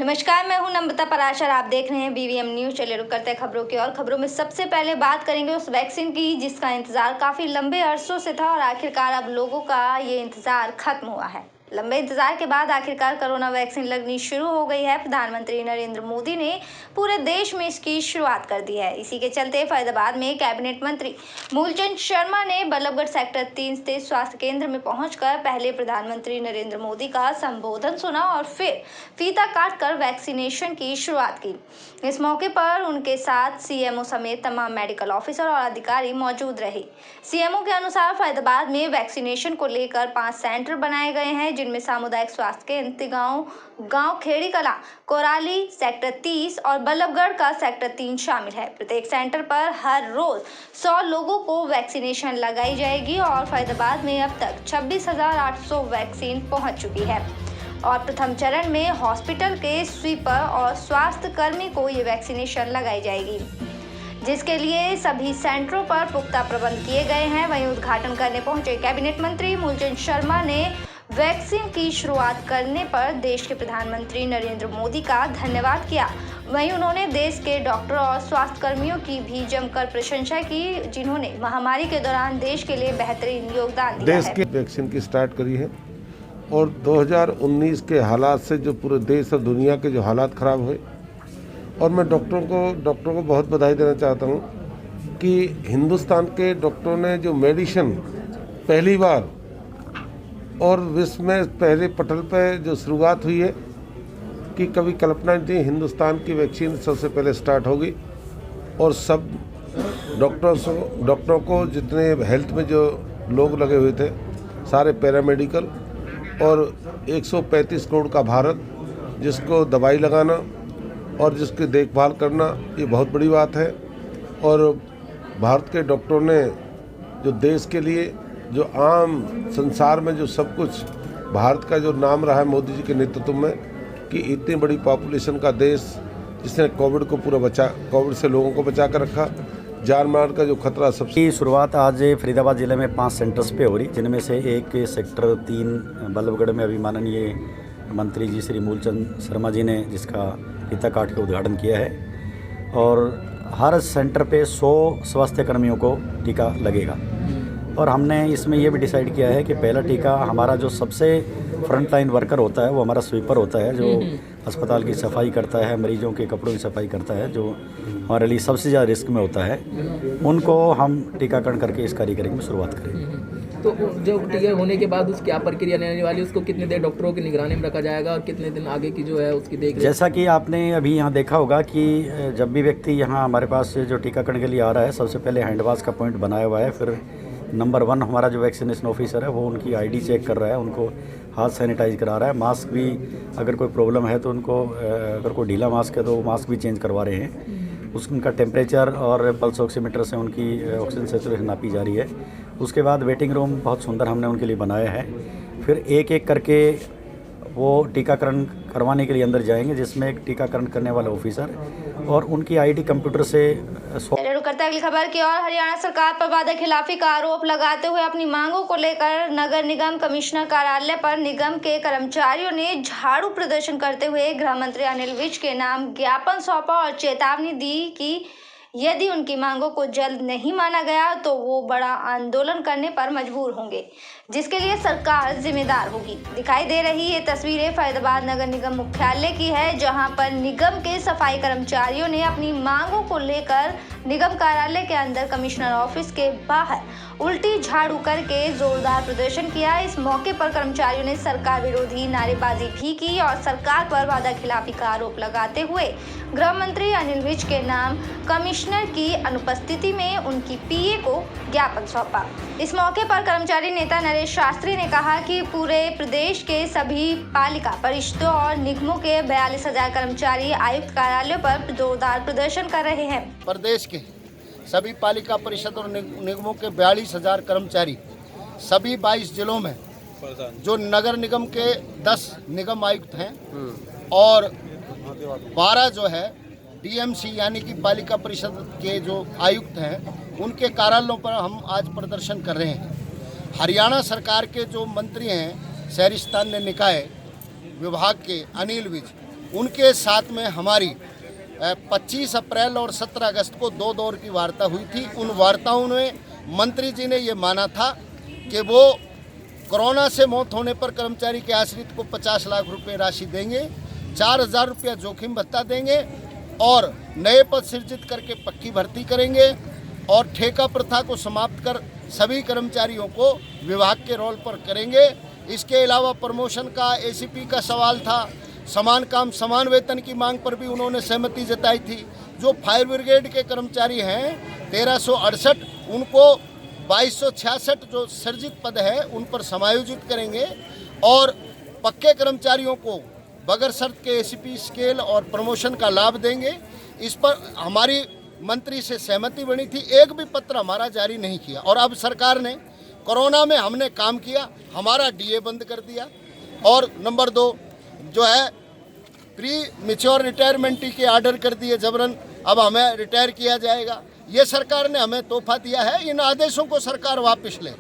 नमस्कार, मैं हूं नम्रता पराशर। आप देख रहे हैं बीवीएम न्यूज। चलिए रुक करते हैं खबरों की। और खबरों में सबसे पहले बात करेंगे उस वैक्सीन की जिसका इंतजार काफी लंबे अरसों से था और आखिरकार अब लोगों का ये इंतजार खत्म हुआ है। लंबे इंतजार के बाद आखिरकार कोरोना वैक्सीन लगनी शुरू हो गई है। प्रधानमंत्री नरेंद्र मोदी ने पूरे देश में इसकी शुरुआत कर दी है। इसी के चलते फरीदाबाद में कैबिनेट मंत्री मूलचंद शर्मा ने बल्लभगढ़ सेक्टर 3 स्थित स्वास्थ्य केंद्र में पहुंचकर पहले प्रधानमंत्री नरेंद्र मोदी का संबोधन सुना और फिर फीता काटकर वैक्सीनेशन की शुरुआत की। इस मौके पर उनके साथ सीएमओ समेत तमाम मेडिकल ऑफिसर और अधिकारी मौजूद रहे। सीएमओ के अनुसार फरीदाबाद में वैक्सीनेशन को लेकर 5 सेंटर बनाए गए हैं, जिनमें सामुदायिक स्वास्थ्य केंद्र गांव खेड़ी कला, कोराली सेक्टर 30 और बल्लभगढ़ का सेक्टर 3 शामिल है। प्रत्येक सेंटर पर हर रोज 100 लोगों को वैक्सीनेशन लगाई जाएगी और फरीदाबाद में अब तक 26,800 वैक्सीन पहुंच चुकी है। और प्रथम चरण में हॉस्पिटल के स्वीपर और स्वास्थ्य कर्मी को ये वैक्सीनेशन लगाई जाएगी, जिसके लिए सभी सेंटरों पर पुख्ता प्रबंध किए गए हैं। वहीं उद्घाटन करने पहुंचे कैबिनेट मंत्री मूलचंद शर्मा ने वैक्सीन की शुरुआत करने पर देश के प्रधानमंत्री नरेंद्र मोदी का धन्यवाद किया। वहीं उन्होंने देश के डॉक्टरों और स्वास्थ्य कर्मियों की भी जमकर प्रशंसा की, जिन्होंने महामारी के दौरान देश के लिए बेहतरीन योगदान दिया है। देश की वैक्सीन की स्टार्ट करी है और 2019 के हालात से जो पूरे देश और दुनिया के जो हालात ख़राब हुए, और मैं डॉक्टरों को बहुत बधाई देना चाहता हूं कि हिंदुस्तान के डॉक्टरों ने जो मेडिसिन पहली बार और विश्व में पहले पटल पर जो शुरुआत हुई है कि कभी कल्पना नहीं थी, हिंदुस्तान की वैक्सीन सबसे पहले स्टार्ट होगी। और सब डॉक्टरों को जितने हेल्थ में जो लोग लगे हुए थे, सारे पैरामेडिकल और 135 करोड़ का भारत, जिसको दवाई लगाना और जिसकी देखभाल करना, ये बहुत बड़ी बात है। और भारत के डॉक्टरों ने जो देश के लिए जो आम संसार में जो सब कुछ भारत का जो नाम रहा है मोदी जी के नेतृत्व में, कि इतनी बड़ी पॉपुलेशन का देश जिसने कोविड से लोगों को बचा कर रखा, जान माल का जो खतरा सबसे। शुरुआत आज फरीदाबाद जिले में 5 सेंटर्स पे हो रही, जिनमें से एक सेक्टर 3 बल्लभगढ़ में अभी माननीय मंत्री जी श्री मूलचंद शर्मा जी ने जिसका फीता काट के उद्घाटन किया है। और हर सेंटर पे 100 स्वास्थ्य कर्मियों को टीका लगेगा। और हमने इसमें ये भी डिसाइड किया है कि पहला टीका हमारा जो सबसे फ्रंट लाइन वर्कर होता है वो हमारा स्वीपर होता है, जो अस्पताल की सफाई करता है, मरीजों के कपड़ों की सफाई करता है, जो हमारे लिए सबसे ज़्यादा रिस्क में होता है, उनको हम टीकाकरण करके इस कार्यक्रम की शुरुआत करेंगे। तो जो टीका होने के बाद उसकी क्या प्रक्रिया रहने वाली है, उसको कितने देर डॉक्टरों की निगरानी में रखा जाएगा और कितने दिन आगे की जो है उसकी देख। जैसा कि आपने अभी यहाँ देखा होगा कि जब भी व्यक्ति यहाँ हमारे पास जो टीकाकरण के लिए आ रहा है, सबसे पहले हैंड वॉश का पॉइंट बनाया हुआ है। फिर नंबर 1 हमारा जो वैक्सीनेशन ऑफिसर है वो उनकी आईडी चेक कर रहा है, उनको हाथ सैनिटाइज करा रहा है। मास्क भी अगर कोई प्रॉब्लम है तो उनको अगर कोई ढीला मास्क है तो वो मास्क भी चेंज करवा रहे हैं। उनका टेम्परेचर और पल्स ऑक्सीमीटर से उनकी ऑक्सीजन सैचुरेशन नापी जा रही है। उसके बाद वेटिंग रूम बहुत सुंदर हमने उनके लिए बनाया है। फिर एक एक करके वो टीकाकरण करवाने के लिए अंदर जाएंगे, जिसमें एक टीकाकरण करने वाला ऑफिसर और उनकी आईडी कंप्यूटर से। करता अगली खबर की ओर। हरियाणा सरकार पर वादा खिलाफी का आरोप लगाते हुए अपनी मांगों को लेकर नगर निगम कमिश्नर कार्यालय पर निगम के कर्मचारियों ने झाड़ू प्रदर्शन करते हुए गृह मंत्री अनिल विज के नाम ज्ञापन सौंपा और चेतावनी दी कि यदि उनकी मांगों को जल्द नहीं माना गया तो वो बड़ा आंदोलन करने पर मजबूर होंगे, जिसके लिए सरकार जिम्मेदार होगी। दिखाई दे रही ये तस्वीरें फरीदाबाद नगर निगम मुख्यालय की है, जहां पर निगम के सफाई कर्मचारियों ने अपनी मांगों को लेकर निगम कार्यालय के अंदर कमिश्नर ऑफिस के बाहर उल्टी झाड़ू करके जोरदार प्रदर्शन किया। इस मौके पर कर्मचारियों ने सरकार विरोधी नारेबाजी भी की और सरकार पर वादा खिलाफी का आरोप लगाते हुए गृह मंत्री अनिल विज के नाम कमिश्नर की अनुपस्थिति में उनकी पीए को ज्ञापन सौंपा। इस मौके पर कर्मचारी नेता नरेश शास्त्री ने कहा कि पूरे प्रदेश के सभी पालिका परिषदों और निगमों के 42,000 कर्मचारी आयुक्त कार्यालयों पर जोरदार प्रदर्शन कर रहे हैं। प्रदेश के सभी पालिका परिषद और निगमों के 42,000 कर्मचारी सभी 22 जिलों में, जो नगर निगम के 10 निगम आयुक्त हैं और 12 जो है डीएमसी यानी कि पालिका परिषद के जो आयुक्त हैं, उनके कार्यालयों पर हम आज प्रदर्शन कर रहे हैं। हरियाणा सरकार के जो मंत्री हैं शहरी स्थानीय निकाय विभाग के अनिल विज, उनके साथ में हमारी 25 अप्रैल और 17 अगस्त को 2 दौर की वार्ता हुई थी। उन वार्ताओं में मंत्री जी ने ये माना था कि वो कोरोना से मौत होने पर कर्मचारी के आश्रित को 50 लाख रुपए राशि देंगे, 4,000 रुपया जोखिम भत्ता देंगे और नए पद सृजित करके पक्की भर्ती करेंगे और ठेका प्रथा को समाप्त कर सभी कर्मचारियों को विभाग के रोल पर करेंगे। इसके अलावा प्रमोशन का, एसीपी का सवाल था, समान काम समान वेतन की मांग पर भी उन्होंने सहमति जताई थी। जो फायर ब्रिगेड के कर्मचारी हैं 1368, उनको 2266 जो सृजित पद है उन पर समायोजित करेंगे और पक्के कर्मचारियों को बगैर शर्त के एसीपी स्केल और प्रमोशन का लाभ देंगे। इस पर हमारी मंत्री से सहमति बनी थी। एक भी पत्र हमारा जारी नहीं किया और अब सरकार ने कोरोना में हमने काम किया, हमारा डीए बंद कर दिया और नंबर 2 जो है प्री मैच्योर रिटायरमेंट के आर्डर कर दिए जबरन, अब हमें रिटायर किया जाएगा। ये सरकार ने हमें तोहफा दिया है, इन आदेशों को सरकार वापस ले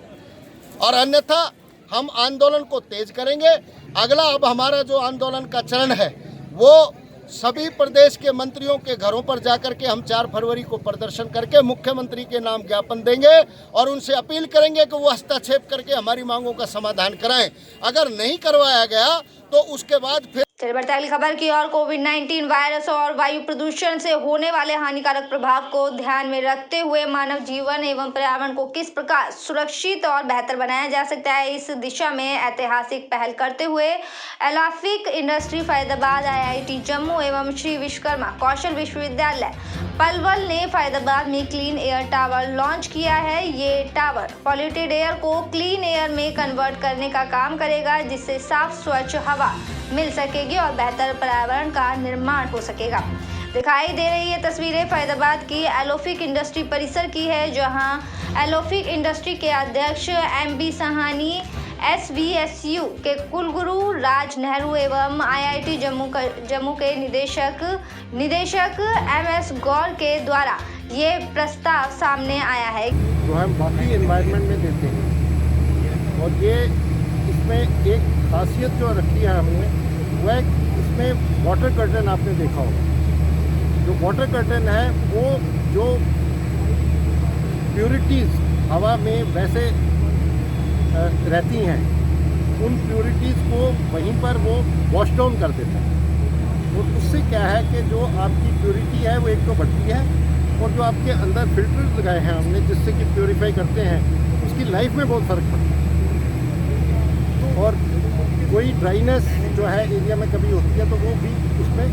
और अन्यथा हम आंदोलन को तेज करेंगे। अगला अब हमारा जो आंदोलन का चरण है वो सभी प्रदेश के मंत्रियों के घरों पर जाकर के हम 4 फरवरी को प्रदर्शन करके मुख्यमंत्री के नाम ज्ञापन देंगे और उनसे अपील करेंगे कि वो हस्तक्षेप करके हमारी मांगों का समाधान कराएं। अगर नहीं करवाया गया तो उसके बाद फिर चलिए बढ़ते अगली खबर की ओर। कोविड-19 वायरस और वायु प्रदूषण से होने वाले हानिकारक प्रभाव को ध्यान में रखते हुए मानव जीवन एवं पर्यावरण को किस प्रकार सुरक्षित और बेहतर बनाया जा सकता है, इस दिशा में ऐतिहासिक पहल करते हुए एलोफिक इंडस्ट्री फरीदाबाद, IIT जम्मू एवं श्री विश्वकर्मा कौशल विश्वविद्यालय पलवल ने फरीदाबाद में क्लीन एयर टावर लॉन्च किया है। ये टावर पॉल्यूटेड एयर को क्लीन एयर में कन्वर्ट करने का काम करेगा, जिससे साफ स्वच्छ हवा मिल सकेगी और बेहतर पर्यावरण का निर्माण हो सकेगा। दिखाई दे रही ये तस्वीरें फरीदाबाद की एलोफिक इंडस्ट्री परिसर की है, जहां एलोफिक इंडस्ट्री के अध्यक्ष MB सहानी, SVSU के कुलगुरु राज नेहरू एवं IIT जम्मू के निदेशक MS गौर के द्वारा ये प्रस्ताव सामने आया है। जो हम बाकी एनवायरनमेंट में देते हैं और ये इसमें एक खासियत जो रखी है हमने, वह इसमें वाटर कर्टन आपने देखा होगा। जो वाटर कर्टन है वो जो प्योरिटीज़ हवा में वैसे रहती हैं, उन प्योरिटीज़ को वहीं पर वो वॉश डाउन कर देता है और उससे क्या है कि जो आपकी प्योरिटी है वो एक तो बढ़ती है और जो आपके अंदर फिल्टर्स लगाए हैं हमने जिससे कि प्योरीफाई करते हैं, उसकी लाइफ में बहुत फ़र्क पड़ता है। और कोई ड्राइनेस जो है एरिया में कभी होती है तो वो भी उसमें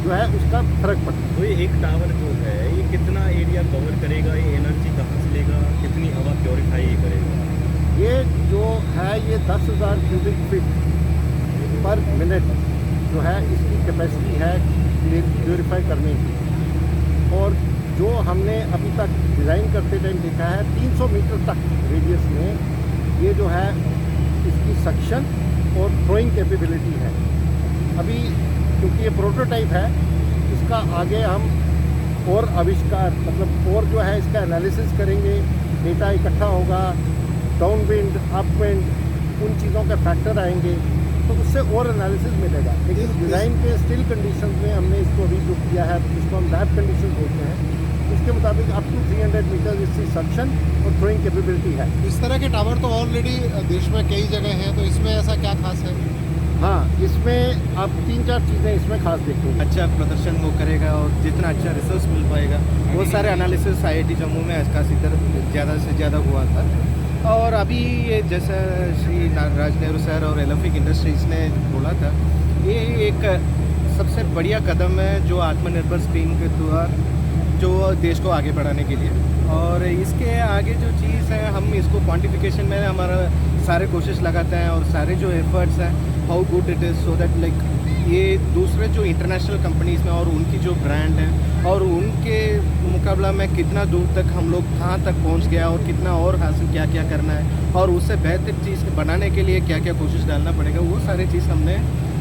जो है उसका फर्क पड़ता है। तो ये एक टावर जो है ये कितना एरिया कवर करेगा, ये एनर्जी कहाँ से लेगा, कितनी हवा प्योरीफाई करेगा? ये जो है ये 10,000 क्यूबिक फीट पर मिनट जो है इसकी कैपेसिटी है प्योरीफाई करने की। और जो हमने अभी तक डिज़ाइन करते टाइम देखा है 300 मीटर तक रेडियस में ये जो है इसकी सक्शन और थ्रोइंग कैपेबिलिटी है। अभी क्योंकि ये प्रोटोटाइप है, इसका आगे हम और आविष्कार मतलब और जो है इसका एनालिसिस करेंगे, डेटा इकट्ठा होगा, डाउन विंड, अप विंड, उन चीज़ों के फैक्टर आएंगे तो उससे और एनालिसिस मिलेगा। लेकिन डिज़ाइन के स्टिल कंडीशंस में हमने इसको अभी जो किया है जिसको हम लैब कंडीशन बोलते हैं, उसके मुताबिक अप टू 300 मीटर इसकी सक्शन और थ्रोइंग कैपेबिलिटी है। इस तरह के टावर तो ऑलरेडी देश में कई जगह हैं, तो इसमें ऐसा क्या खास है? हाँ, इसमें आप 3-4 चीज़ें इसमें खास देखेंगे। अच्छा प्रदर्शन वो करेगा और जितना अच्छा रिसर्च मिल पाएगा, बहुत सारे एनालिसिस IIT जम्मू में खास इधर ज़्यादा से ज़्यादा हुआ था। और अभी ये जैसा श्री राज नेहरू सर और एलोफिक इंडस्ट्रीज़ ने बोला था, ये एक सबसे बढ़िया कदम है जो आत्मनिर्भर स्कीम के द्वारा जो देश को आगे बढ़ाने के लिए। और इसके आगे जो चीज़ है हम इसको क्वांटिफिकेशन में हमारा सारे कोशिश लगाते हैं और सारे जो एफर्ट्स हैं how good it is so that like ये दूसरे जो इंटरनेशनल कंपनीज़ में और उनकी जो ब्रांड है और उनके मुकाबला में कितना दूर तक हम लोग कहाँ तक पहुँच गया और कितना और हासिल क्या क्या करना है और उससे बेहतर चीज़ बनाने के लिए क्या क्या कोशिश डालना पड़ेगा, वो सारी चीज़ हमने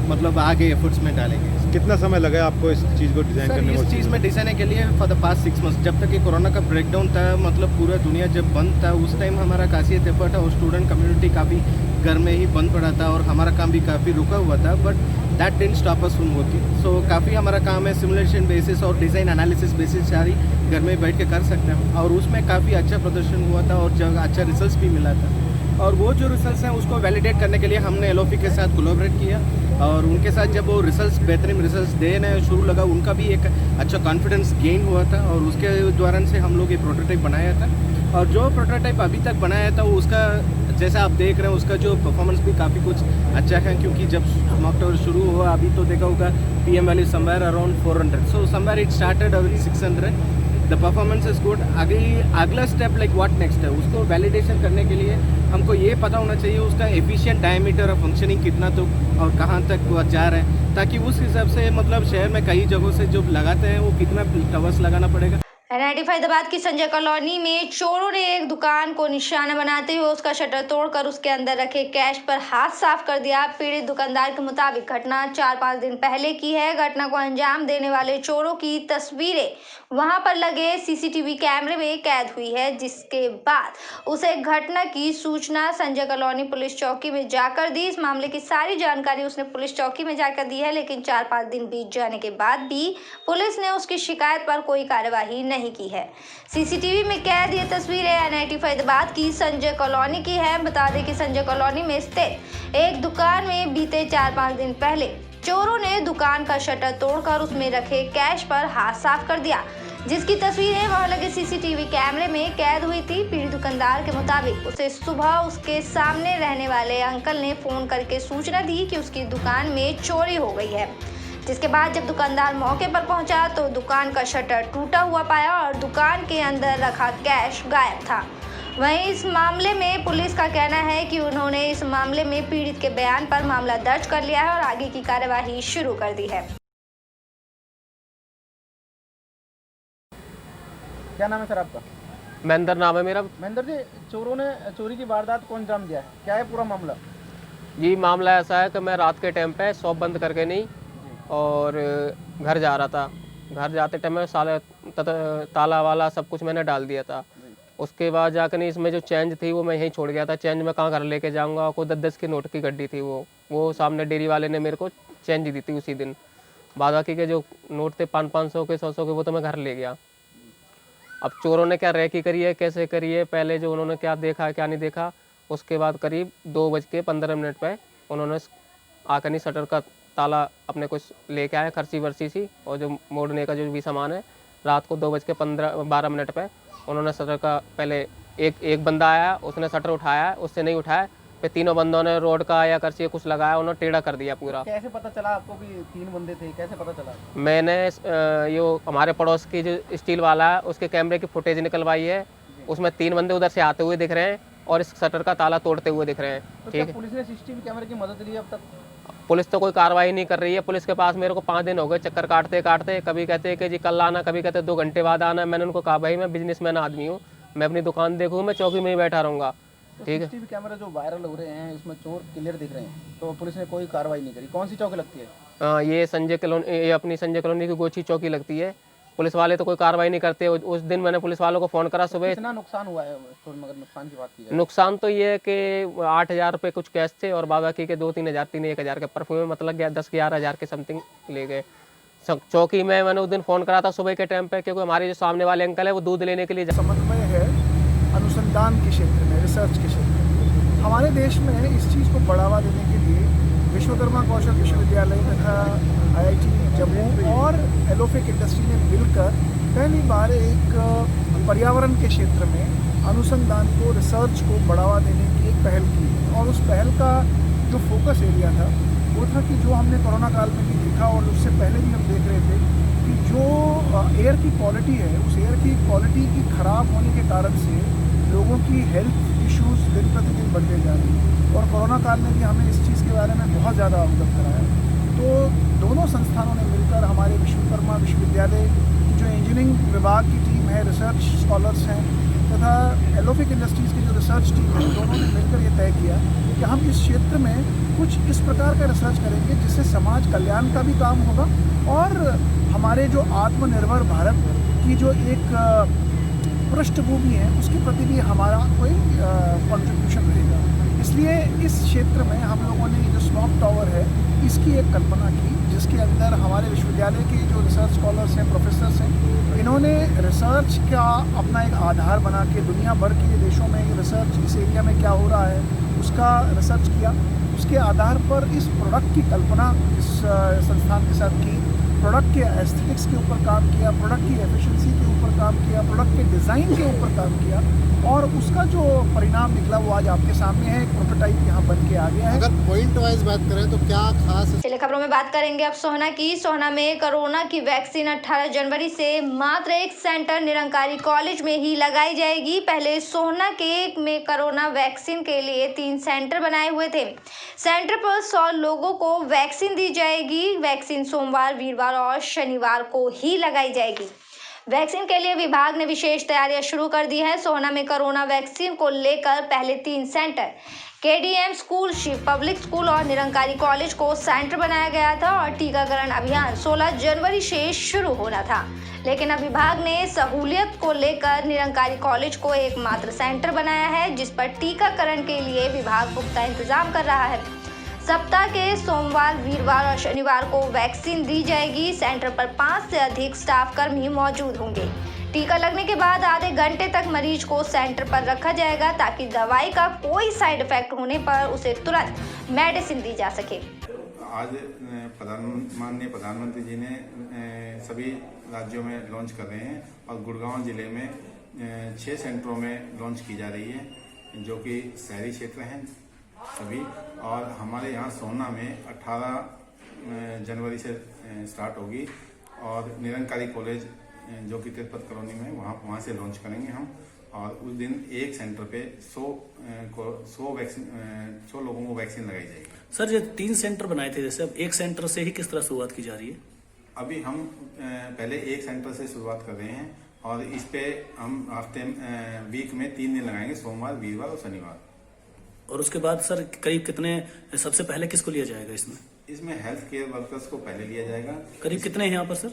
मतलब आगे एफर्ट्स में डालेंगे। कितना समय लगा आपको इस चीज़ को डिज़ाइन करने में? इस चीज़ में डिज़ाइन के लिए फॉर द पास्ट 6 मंथ्स, जब तक ये कोरोना का ब्रेकडाउन था, मतलब पूरा दुनिया जब बंद था, उस टाइम हमारा काफ़ी एफर्ट है और स्टूडेंट कम्युनिटी काफ़ी घर में ही बंद पड़ा था और हमारा काम भी काफ़ी रुका हुआ था, but that didn't stop us from working. So काफ़ी हमारा काम है सिमुलेशन बेसिस और डिज़ाइन एनालिसिस बेसिस सारी घर में बैठ के कर सकते हैं, और उसमें काफ़ी अच्छा प्रदर्शन हुआ था और अच्छा रिजल्ट भी मिला था। और वो जो रिजल्ट्स हैं उसको वैलिडेट करने के लिए हमने LOFI के साथ कोलैबोरेट किया, और उनके साथ जब वो रिजल्ट्स बेहतरीन रिजल्ट्स देने शुरू लगा, उनका भी एक अच्छा कॉन्फिडेंस गेन हुआ था, और उसके दौरान से हम लोग ये प्रोटोटाइप बनाया था। और जो प्रोटोटाइप अभी तक बनाया था वो उसका जैसा आप देख रहे हैं उसका जो परफॉर्मेंस भी काफ़ी कुछ अच्छा है, क्योंकि जब मॉक शुरू हुआ अभी तो देखा होगा PM value somewhere around 400, so somewhere it started around 600। The performance is good. अगला स्टेप लाइक व्हाट नेक्स्ट है, उसको वैलिडेशन करने के लिए हमको ये पता होना चाहिए उसका एफिशिएंट डायमीटर और फंक्शनिंग कितना तो और कहाँ तक वो जा रहा है, ताकि उस हिसाब से मतलब शहर में कई जगहों से जो लगाते हैं वो कितना टवर्स लगाना पड़ेगा। NIT फरीदाबाद की संजय कॉलोनी में चोरों ने एक दुकान को निशाना बनाते हुए उसका शटर तोड़कर उसके अंदर रखे कैश पर हाथ साफ कर दिया। पीड़ित दुकानदार के मुताबिक घटना 4-5 दिन पहले की है। घटना को अंजाम देने वाले चोरों की तस्वीरें वहां पर लगे CCTV कैमरे में कैद हुई है, जिसके बाद उसे घटना की सूचना संजय कॉलोनी पुलिस चौकी में जाकर दी। इस मामले की सारी जानकारी उसने पुलिस चौकी में जाकर दी है, लेकिन 4-5 दिन बीत जाने के बाद भी पुलिस ने उसकी शिकायत पर कोई कार्यवाही नहीं की है। CCTV में कैद ये तस्वीरें NIT फरीदाबाद की संजय कॉलोनी की है। बता दें कि संजय कॉलोनी में स्थित एक दुकान में बीते 4-5 दिन पहले चोरों ने दुकान का शटर तोड़कर उसमें रखे कैश पर हाथ साफ कर दिया, जिसकी तस्वीरें वहां लगे CCTV कैमरे में कैद हुई थी। पीड़ित दुकानदार के मुताबिक उसे सुबह उसके सामने रहने वाले अंकल ने फोन करके सूचना दी कि उसकी दुकान में चोरी हो गई है, जिसके बाद जब दुकानदार मौके पर पहुंचा तो दुकान का शटर टूटा हुआ पाया और दुकान के अंदर रखा कैश गायब था। वहीं इस मामले में पुलिस का कहना है कि उन्होंने इस मामले में पीड़ित के बयान पर मामला दर्ज कर लिया है और आगे की कार्यवाही शुरू कर दी है। क्या नाम है सर आपका? महेंद्र नाम है मेरा। महेंद्र जी, चोरों ने चोरी की वारदात को अंजाम दिया है, क्या है पूरा मामला? जी मामला ऐसा है कि मैं रात के टाइम पे शॉप बंद करके नहीं और घर जा रहा था। घर जाते टाइम में ताला वाला सब कुछ मैंने डाल दिया था। उसके बाद जाकर नहीं, इसमें जो चेंज थी वो मैं यहीं छोड़ गया था। चेंज में कहाँ घर लेके जाऊँगा, कोई 10-10 की नोट की गड्डी थी। वो सामने डेयरी वाले ने मेरे को चेंज दी थी उसी दिन। बाद बाकी के जो नोट थे 500-500 के 100-100 के वो तो मैं घर ले गया। अब चोरों ने क्या रैकी करी है, कैसे करी है, पहले जो उन्होंने क्या देखा क्या नहीं देखा, उसके बाद करीब 2:15 पे उन्होंने आकर नहीं शटर का ताला अपने कुछ लेके आया, खर्ची वर्सी सी, और जो मोड़ने का जो भी सामान है। रात को 2:12 पे उन्होंने शटर का पहले एक बंदा आया, उसने शटर उठाया, उससे नहीं उठाया, फिर तीनों बंदों ने रोड का या कर्सी कुछ लगाया, उन्होंने टेढ़ा कर दिया पूरा। कैसे पता चला आपको कि 3 बंदे थे, कैसे पता चला? मैंने यो हमारे पड़ोस की जो स्टील वाला है उसके कैमरे की फुटेज निकलवाई है, उसमें 3 बंदे उधर से आते हुए दिख रहे हैं और इस शटर का ताला तोड़ते हुए दिख रहे हैं। तो ठीक है, पुलिस ने CCTV कैमरे की मदद ली अब तक? पुलिस तो कोई कार्रवाई नहीं कर रही है। पुलिस के पास मेरे को 5 दिन हो गए चक्कर काटते काटते, कभी कहते हैं कि जी कल आना, कभी कहते हैं 2 घंटे बाद आना। मैंने उनको कहा भाई मैं बिजनेसमैन आदमी हूँ, मैं अपनी दुकान देखूँ, मैं चौकी में ही बैठा रहूँगा। ठीक है, CCTV कैमरे जो वायरल हो रहे हैं इसमें चोर क्लियर दिख रहे हैं, तो पुलिस ने कोई कार्रवाई नहीं करी। कौन सी चौकी लगती है? ये संजय कॉलोनी, ये अपनी संजय कॉलोनी की गोची चौकी लगती है। पुलिस वाले तो कोई कार्रवाई नहीं करते। उस दिन मैंने पुलिस वालों को फ़ोन करा सुबह। कितना नुकसान हुआ है स्टोर में, अगर नुकसान की बात की जाए? नुकसान तो ये है कि 8,000 रुपये कुछ कैश थे और बाद बाकी के 2-3 हज़ार 1,000 के परफ्यूम, मतलब 10-11 हज़ार के समथिंग ले गए। चौकी में मैंने उस दिन फ़ोन करा था सुबह के टाइम पे, क्योंकि हमारे जो सामने वाले अंकल है वो दूध लेने के लिए समन्वय है अनुसंधान के क्षेत्र में, रिसर्च के क्षेत्र में। हमारे देश में इस चीज़ को बढ़ावा देने के लिए विश्वकर्मा कौशल विश्वविद्यालय तथा IIT जम्मू और एलोफिक इंडस्ट्री ने मिलकर पहली बार एक पर्यावरण के क्षेत्र में अनुसंधान को, रिसर्च को बढ़ावा देने की एक पहल की है। और उस पहल का जो फोकस एरिया था वो था कि जो हमने कोरोना काल में भी देखा और उससे पहले भी हम देख रहे थे कि जो एयर की क्वालिटी है, उस एयर की क्वालिटी की ख़राब होने के कारण से लोगों की हेल्थ इश्यूज़ दिन प्रतिदिन बढ़ते जा रही हैं। और कोरोना काल में भी हमें इस चीज़ के बारे में बहुत ज़्यादा अवगत कराया। तो दोनों संस्थानों ने मिलकर, हमारे विश्वकर्मा विश्वविद्यालय की जो इंजीनियरिंग विभाग की टीम है, रिसर्च स्कॉलर्स हैं, तथा एलोफिक इंडस्ट्रीज़ की जो रिसर्च टीम है, दोनों ने मिलकर ये तय किया कि हम इस क्षेत्र में कुछ इस प्रकार का रिसर्च करेंगे जिससे समाज कल्याण का भी काम होगा और हमारे जो आत्मनिर्भर भारत की जो एक पृष्ठभूमि है उसके प्रति भी हमारा कोई कंट्रीब्यूशन रहेगा। इसलिए इसलिए इस क्षेत्र में हम लोगों ने जो स्मॉग टावर है इसकी एक कल्पना की, जिसके अंदर हमारे विश्वविद्यालय के जो रिसर्च स्कॉलर्स हैं, प्रोफेसर्स हैं, इन्होंने रिसर्च का अपना एक आधार बना के दुनिया भर के देशों में रिसर्च इस एरिया में क्या हो रहा है उसका रिसर्च किया। उसके आधार पर इस प्रोडक्ट की कल्पना इस संस्थान के साथ की, प्रोडक्ट के एस्थेटिक्स के ऊपर काम किया, प्रोडक्ट की एफिशिएंसी के ऊपर काम किया, प्रोडक्ट के डिज़ाइन के ऊपर काम किया और उसका जो परिणाम निकला वो आज आपके सामने है। एक प्रोटोटाइप यहाँ बन के आ गया है। अगर पॉइंट वाइज बात करें तो क्या खास? चलिए खबरों में बात करेंगे अब सोहना की। सोहना में कोरोना की वैक्सीन 18 जनवरी से मात्र एक सेंटर निरंकारी कॉलेज में ही लगाई जाएगी। पहले सोहना के में कोरोना वैक्सीन के लिए 3 सेंटर बनाए हुए थे। सेंटर पर 100 लोगों को वैक्सीन दी जाएगी। वैक्सीन सोमवार, वीरवार और शनिवार को ही लगाई जाएगी। वैक्सीन के लिए विभाग ने विशेष तैयारियां शुरू कर दी है। सोहना में कोरोना वैक्सीन को लेकर पहले 3 center KDM school, Shiv public school और निरंकारी कॉलेज को सेंटर बनाया गया था और टीकाकरण अभियान 16 जनवरी से शुरू होना था। लेकिन अब विभाग ने सहूलियत को लेकर निरंकारी कॉलेज को एकमात्र सेंटर बनाया है, जिस पर टीकाकरण के लिए विभाग पुख्ता इंतजाम कर रहा है। सप्ताह के सोमवार, वीरवार और शनिवार को वैक्सीन दी जाएगी। सेंटर पर 5 से अधिक स्टाफ कर्मी मौजूद होंगे। टीका लगने के बाद आधे घंटे तक मरीज को सेंटर पर रखा जाएगा ताकि दवाई का कोई साइड इफेक्ट होने पर उसे तुरंत मेडिसिन दी जा सके। आज माननीय प्रधानमंत्री जी ने सभी राज्यों में लॉन्च कर रहे हैं और गुड़गांव जिले में 6 सेंटरों में लॉन्च की जा रही है, जो कि शहरी क्षेत्र हैं सभी। और हमारे यहाँ सोहना में 18 जनवरी से स्टार्ट होगी और निरंकारी कॉलेज जो कि तिरुपति कॉलोनी में वहाँ से लॉन्च करेंगे हम। और उस दिन एक सेंटर पे 100 लोगों को वैक्सीन लगाई जाएगी। सर, जो 3 सेंटर बनाए थे, जैसे अब एक सेंटर से ही किस तरह शुरुआत की जा रही है? अभी हम पहले एक सेंटर से शुरुआत कर रहे हैं और इस पे हम वीक में 3 दिन लगाएंगे, सोमवार, वीरवार और शनिवार। और उसके बाद सर करीब कितने, सबसे पहले किसको लिया जाएगा इसमें? इसमें हेल्थ केयर वर्कर्स को पहले लिया जाएगा। करीब कितने हैं यहाँ पर सर?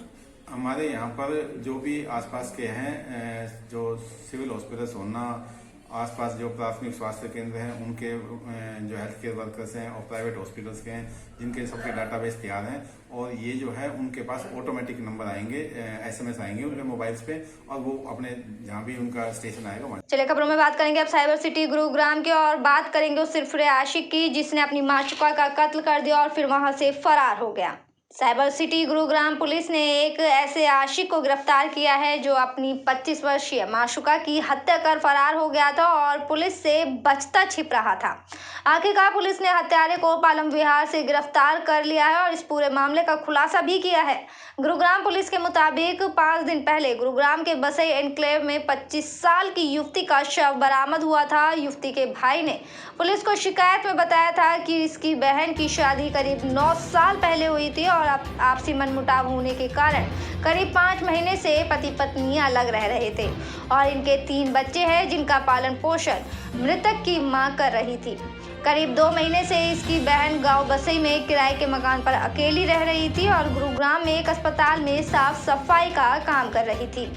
हमारे यहाँ पर जो भी आसपास के हैं, जो सिविल हॉस्पिटल सोहना, आसपास जो प्राथमिक स्वास्थ्य केंद्र हैं, उनके जो हेल्थ केयर वर्कर्स हैं और प्राइवेट हॉस्पिटल्स के हैं, जिनके सबके डाटाबेस तैयार हैं और ये जो है उनके पास ऑटोमेटिक नंबर आएंगे, SMS आएंगे उनके मोबाइल्स पे और वो अपने जहाँ भी उनका स्टेशन आएगा वहाँ। चलिए खबरों में बात करेंगे अब साइबर सिटी गुरुग्राम की और बात करेंगे उस सिरफिरे आशिक की जिसने अपनी माशूका का कत्ल कर दिया और फिर वहां से फरार हो गया। साइबर सिटी गुरुग्राम पुलिस ने एक ऐसे आशिक को गिरफ्तार किया है जो अपनी 25 वर्षीय माशूका की हत्या कर फरार हो गया था और पुलिस से बचता छिप रहा था। आखिरकार पुलिस ने हत्यारे को पालम विहार से गिरफ्तार कर लिया है और इस पूरे मामले का खुलासा भी किया है। गुरुग्राम पुलिस के मुताबिक 5 दिन पहले गुरुग्राम के बसई एनक्लेव में 25 साल की युवती का शव बरामद हुआ था। युवती के भाई ने पुलिस को शिकायत में बताया था कि इसकी बहन की शादी करीब 9 साल पहले हुई थी और आपसी मनमुटाव होने के कारण करीब 5 महीने से पति पत्नी अलग रह रहे थे और इनके 3 बच्चे हैं जिनका पालन पोषण मृतक की मां कर रही थी। करीब 2 महीने से इसकी बहन गांव बसई में किराए के मकान पर अकेली रह रही थी और गुरुग्राम में एक अस्पताल में साफ सफाई का काम कर रही थी।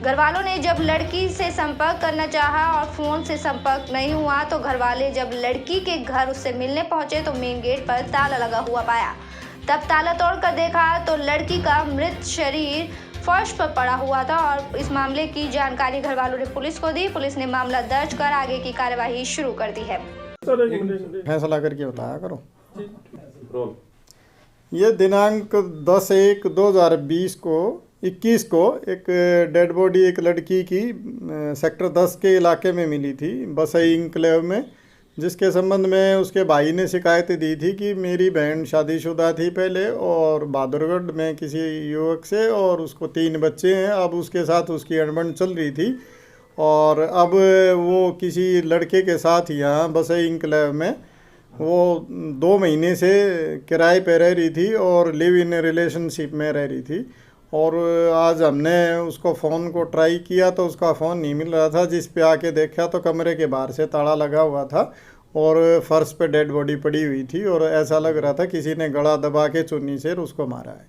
घर वालों ने जब लड़की से संपर्क करना चाहा और फोन से संपर्क नहीं हुआ तो घर वाले जब लड़की के घर उससे मिलने पहुंचे तो मेन गेट पर ताला लगा हुआ पाया। तब ताला तोड़कर देखा तो लड़की का मृत शरीर फर्श पर पड़ा हुआ था और इस मामले की जानकारी घर वालों ने पुलिस को दी। पुलिस ने मामला दर्ज कर आगे की कार्यवाही शुरू कर दी है। फैसला करके बताया करो। ये दिनांक 10/1/2021 को एक डेड बॉडी एक लड़की की सेक्टर 10 के इलाके में मिली थी बसई इंक्लेव में, जिसके संबंध में उसके भाई ने शिकायत दी थी कि मेरी बहन शादीशुदा थी पहले और बहादुरगढ़ में किसी युवक से और उसको 3 बच्चे हैं। अब उसके साथ उसकी अनबन चल रही थी और अब वो किसी लड़के के साथ यहाँ बसई इंक्लेव में वो 2 महीने से किराए पे रह रही थी और लिव इन रिलेशनशिप में रह रही थी। और आज हमने उसको फ़ोन को ट्राई किया तो उसका फ़ोन नहीं मिल रहा था, जिस पे आके देखा तो कमरे के बाहर से ताला लगा हुआ था और फर्श पे डेड बॉडी पड़ी हुई थी और ऐसा लग रहा था किसी ने गला दबा के चुन्नी से उसको मारा है,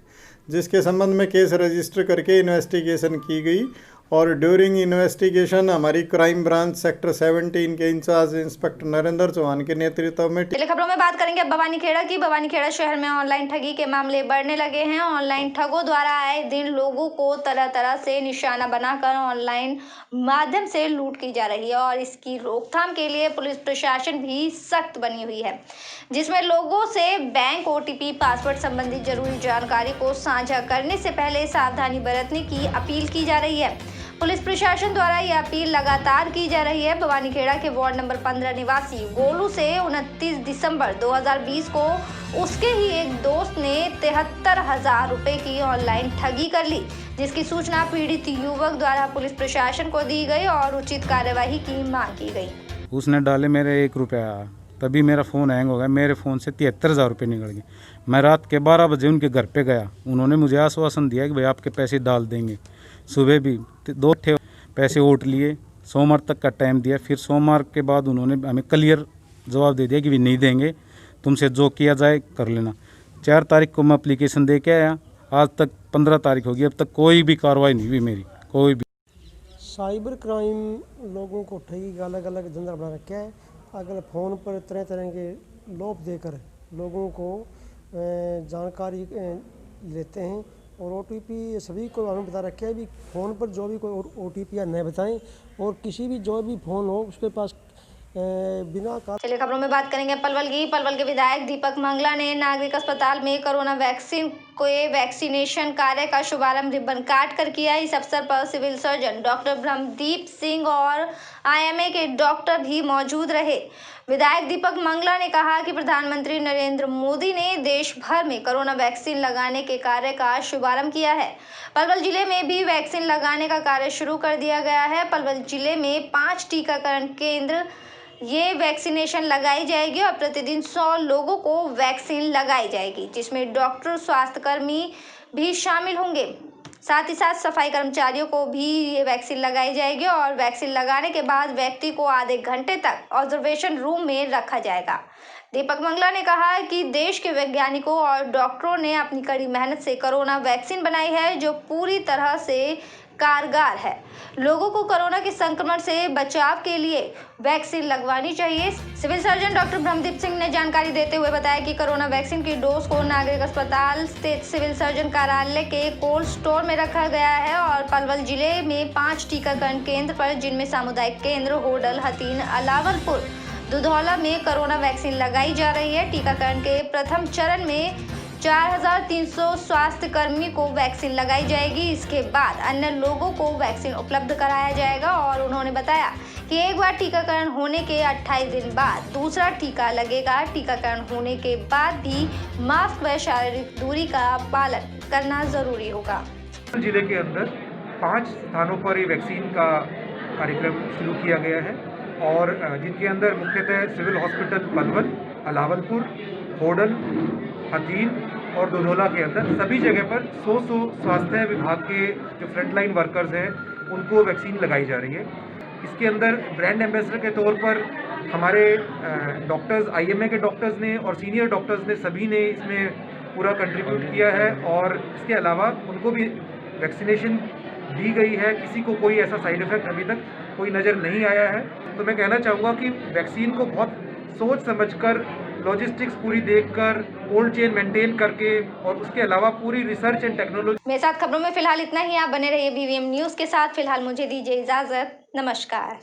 जिसके संबंध में केस रजिस्टर करके इन्वेस्टिगेशन की गई और ड्यूरिंग इन्वेस्टिगेशन हमारी क्राइम ब्रांच सेक्टर 17 के इंचार्ज इंस्पेक्टर नरेंद्र चौहान के नेतृत्व में। चलिए खबरों में बात करेंगे अब बवानीखेड़ा की। बवानीखेड़ा शहर में ऑनलाइन ठगी के मामले बढ़ने लगे हैं। ऑनलाइन ठगों द्वारा आए दिन लोगों को तरह तरह से निशाना बनाकर ऑनलाइन माध्यम से लूट की जा रही है और इसकी रोकथाम के लिए पुलिस प्रशासन भी सख्त बनी हुई है, जिसमें लोगों से बैंक OTP पासवर्ड संबंधी जरूरी जानकारी को साझा करने से पहले सावधानी बरतने की अपील की जा रही है। पुलिस प्रशासन द्वारा यह अपील लगातार की जा रही है। बवानीखेड़ा के वार्ड नंबर 15 निवासी गोलू से 29 दिसंबर 2020 को उसके ही एक दोस्त ने 73,000 रुपए की ऑनलाइन ठगी कर ली, जिसकी सूचना पीड़ित युवक द्वारा पुलिस प्रशासन को दी गई और उचित कार्यवाही की मांग की गई। उसने डाले मेरे 1 रुपया, तभी मेरा फ़ोन हैंग हो गया। मेरे फ़ोन से 73,000 रुपये निकल गए। मैं रात के 12 बजे उनके घर पे गया। उन्होंने मुझे आश्वासन दिया कि भाई आपके पैसे डाल देंगे। सुबह भी 2 पैसे ओट लिए, सोमवार तक का टाइम दिया। फिर सोमवार के बाद उन्होंने हमें क्लियर जवाब दे दिया कि भी नहीं देंगे, तुमसे जो किया जाए कर लेना। 4 तारीख को मैं एप्लीकेशन दे के आया, आज तक 15 तारीख होगी, अब तक कोई भी कार्रवाई नहीं हुई मेरी, कोई भी। साइबर क्राइम लोगों को ठगी का अलग अलग धंधा बना रखा है। अगर फ़ोन पर तरह तरह के लोभ देकर लोगों को जानकारी लेते हैं और OTP सभी को हमें बता रखा है भी फ़ोन पर जो भी कोई OTP या नहीं बताएं और किसी भी जो भी फ़ोन हो उसके पास बिना का। चलिए खबरों में बात करेंगे पलवल की। पलवल के विधायक दीपक मंगला ने नागरिक अस्पताल में कोरोना वैक्सीन के वैक्सीनेशन कार्य का शुभारंभ रिबन काट कर किया। इस अवसर पर civil surgeon doctor Brahmdeep Singh और IMA के डॉक्टर भी मौजूद रहे। विधायक दीपक मंगला ने कहा कि प्रधानमंत्री नरेंद्र मोदी ने देश भर में कोरोना वैक्सीन लगाने के कार्य का शुभारंभ किया है। पलवल जिले में भी वैक्सीन लगाने का कार्य शुरू कर दिया गया है। पलवल जिले में 5 टीकाकरण केंद्र ये वैक्सीनेशन लगाई जाएगी और प्रतिदिन 100 लोगों को वैक्सीन लगाई जाएगी, जिसमें डॉक्टर, स्वास्थ्यकर्मी भी शामिल होंगे। साथ ही साथ सफाई कर्मचारियों को भी ये वैक्सीन लगाई जाएगी और वैक्सीन लगाने के बाद व्यक्ति को आधे घंटे तक ऑब्जर्वेशन रूम में रखा जाएगा। दीपक मंगला ने कहा कि देश के वैज्ञानिकों और डॉक्टरों ने अपनी कड़ी मेहनत से कोरोना वैक्सीन बनाई है, जो पूरी तरह से कारगर है। लोगों को कोरोना के संक्रमण से बचाव के लिए वैक्सीन लगवानी चाहिए। Civil surgeon doctor Brahmdeep Singh ने जानकारी देते हुए बताया कि कोरोना वैक्सीन की डोज को नागरिक अस्पताल स्थित सिविल सर्जन कार्यालय के कोल्ड स्टोर में रखा गया है और पलवल जिले में 5 टीकाकरण केंद्र पर, जिनमें सामुदायिक केंद्र होडल, हथीन, अलावलपुर, दुधौला में कोरोना वैक्सीन लगाई जा रही है। टीकाकरण के प्रथम चरण में 4,300 स्वास्थ्य कर्मी को वैक्सीन लगाई जाएगी। इसके बाद अन्य लोगों को वैक्सीन उपलब्ध कराया जाएगा और उन्होंने बताया कि एक बार टीकाकरण होने के 28 दिन बाद दूसरा टीका लगेगा। टीकाकरण होने के बाद भी मास्क व शारीरिक दूरी का पालन करना जरूरी होगा। जिले के अंदर 5 स्थानों पर ये वैक्सीन का कार्यक्रम शुरू किया गया है और जिनके अंदर मुख्यतः सिविल हॉस्पिटल पलवल, अलावलपुर, होडल, हथीन और दुधौला के अंदर सभी जगह पर 100 स्वास्थ्य विभाग के जो फ्रंटलाइन वर्कर्स हैं उनको वैक्सीन लगाई जा रही है। इसके अंदर ब्रांड एम्बेसडर के तौर पर हमारे डॉक्टर्स, IMA के डॉक्टर्स ने और सीनियर डॉक्टर्स ने, सभी ने इसमें पूरा कंट्रीब्यूट किया है और इसके अलावा उनको भी वैक्सीनेशन दी गई है। किसी को कोई ऐसा साइड इफेक्ट अभी तक कोई नज़र नहीं आया है। तो मैं कहना चाहूँगा कि वैक्सीन को बहुत सोच समझकर, लॉजिस्टिक्स पूरी देखकर, कोल्ड चेन मेंटेन करके और उसके अलावा पूरी रिसर्च एंड टेक्नोलॉजी। मेरे साथ खबरों में फिलहाल इतना ही। आप बने रहिए BVM न्यूज़ के साथ। फिलहाल मुझे दीजिए इजाज़त। नमस्कार।